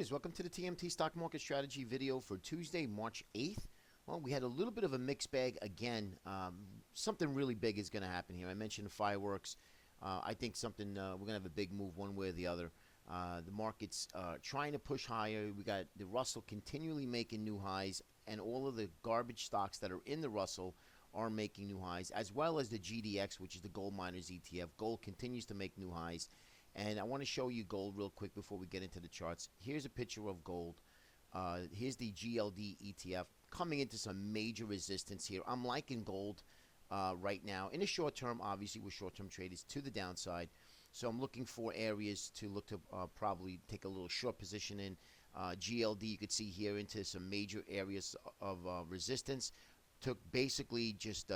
traders, welcome to the TMT stock market strategy video for Tuesday, March 8th. Well, we had a little bit of a mixed bag again. Something really big is going to happen here. I mentioned fireworks. I think something we're going to have a big move one way or the other. The market's trying to push higher. We got the Russell continually making new highs, and all of the garbage stocks that are in the Russell are making new highs, as well as the GDX, which is the gold miners ETF. Gold continues to make new highs. And I want to show you gold real quick before we get into the charts. Here's a picture of gold. Here's the GLD ETF coming into some major resistance here. I'm liking gold right now. In the short term, obviously, we're short-term traders to the downside. So I'm looking for areas to look to probably take a little short position in. GLD, you could see here into some major areas of resistance. Took basically just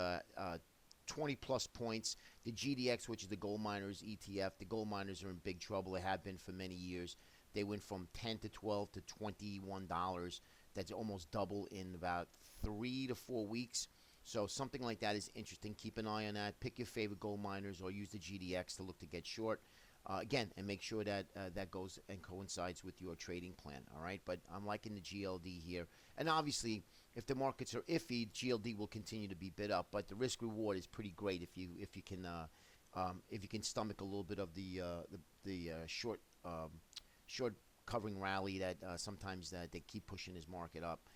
20 plus points. The GDX, which is the gold miners ETF, the gold miners are in big trouble. They have been for many years. They went from 10 to 12 to $21. That's almost double in about 3 to 4 weeks. So something like that is interesting. Keep an eye on that. Pick your favorite gold miners or use the GDX to look to get short. Again, and make sure that that goes and coincides with your trading plan. All right, but I'm liking the GLD here, and obviously, if the markets are iffy, GLD will continue to be bid up. But the risk reward is pretty great if you can stomach a little bit of the short covering rally that sometimes they keep pushing this market up.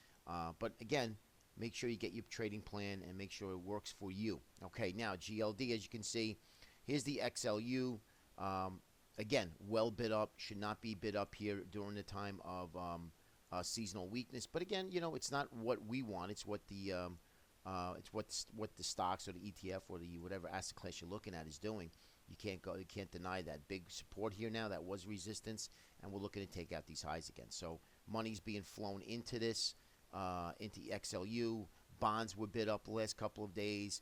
But again, make sure you get your trading plan and make sure it works for you. Okay, now GLD, as you can see, here's the XLU. Again, well bid up, should not be bid up here during the time of seasonal weakness. But again, you know, it's not what we want. It's what the what the stocks or the ETF or the whatever asset class you're looking at is doing. You can't deny that. Big support here now. That was resistance, and we're looking to take out these highs again. So money's being flown into this, into XLU. Bonds were bid up the last couple of days.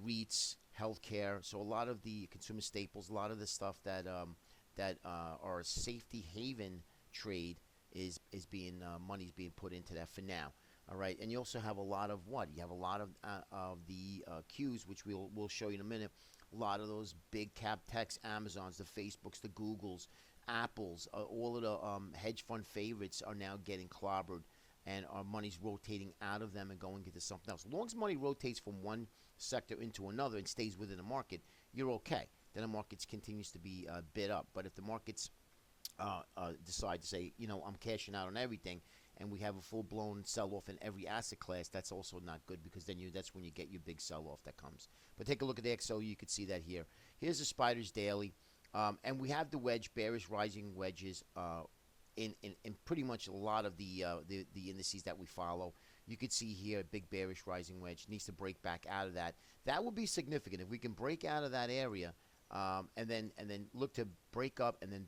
REITs, healthcare, so a lot of the consumer staples, a lot of the stuff that are a safety haven trade is being money's being put into that for now. All right, and you also have a lot of what? You have a lot of the Qs, which we'll show you in a minute. A lot of those big cap techs, Amazons, the Facebooks, the Googles, Apples, all of the hedge fund favorites are now getting clobbered, and our money's rotating out of them and going into something else. As long as money rotates from one sector into another and stays within the market, you're okay. Then the market continues to be bid up. But if the markets decide to say, you know, I'm cashing out on everything, and we have a full-blown sell-off in every asset class, that's also not good, because then that's when you get your big sell-off that comes. But take a look at the XO. You can see that here. Here's the Spiders Daily, and we have the wedge, bearish rising wedges, in pretty much a lot of the indices that we follow. You could see here a big bearish rising wedge needs to break back out of that. That would be significant if we can break out of that area, and then look to break up and then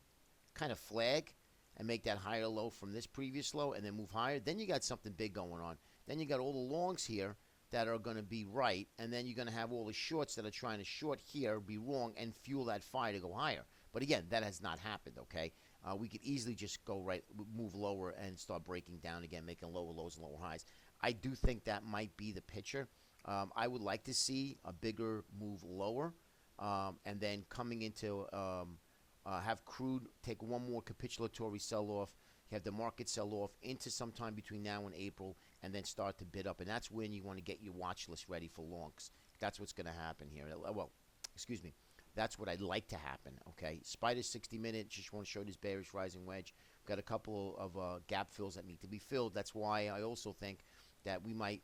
kind of flag and make that higher low from this previous low and then move higher. Then you got something big going on. Then you got all the longs here that are going to be right, and then you're going to have all the shorts that are trying to short here be wrong and fuel that fire to go higher. But again, that has not happened. Okay. We could easily just go right, move lower, and start breaking down again, making lower lows and lower highs. I do think that might be the picture. I would like to see a bigger move lower, and then coming into have crude take one more capitulatory sell-off, have the market sell off into sometime between now and April, and then start to bid up. And that's when you want to get your watch list ready for longs. That's what's going to happen here. Well, excuse me. That's what I'd like to happen, okay? Spider 60-minute, just want to show this bearish rising wedge. We've got a couple of gap fills that need to be filled. That's why I also think that we might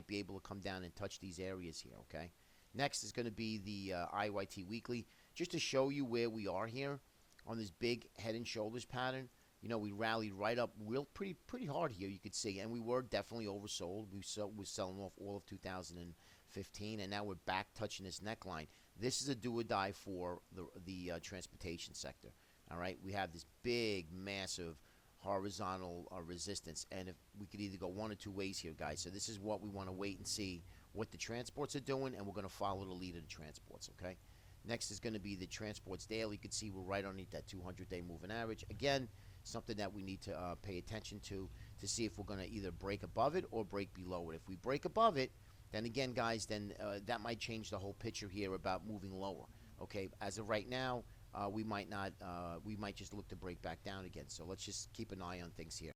be able to come down and touch these areas here, okay? Next is going to be the IYT Weekly. Just to show you where we are here on this big head and shoulders pattern. You know, we rallied right up pretty hard here, you could see, and we were definitely oversold. We were selling off all of 2015, and now we're back touching this neckline. This is a do or die for the transportation sector. All right, we have this big, massive horizontal resistance, and if we could either go one or two ways here, guys. So this is what we want to wait and see what the transports are doing, and we're going to follow the lead of the transports. Okay. Next is going to be the transports daily. You can see we're right underneath that 200-day moving average. Again, something that we need to pay attention to see if we're going to either break above it or break below it. If we break above it, then again, guys, then that might change the whole picture here about moving lower. Okay, as of right now, we might not. We might just look to break back down again. So let's just keep an eye on things here.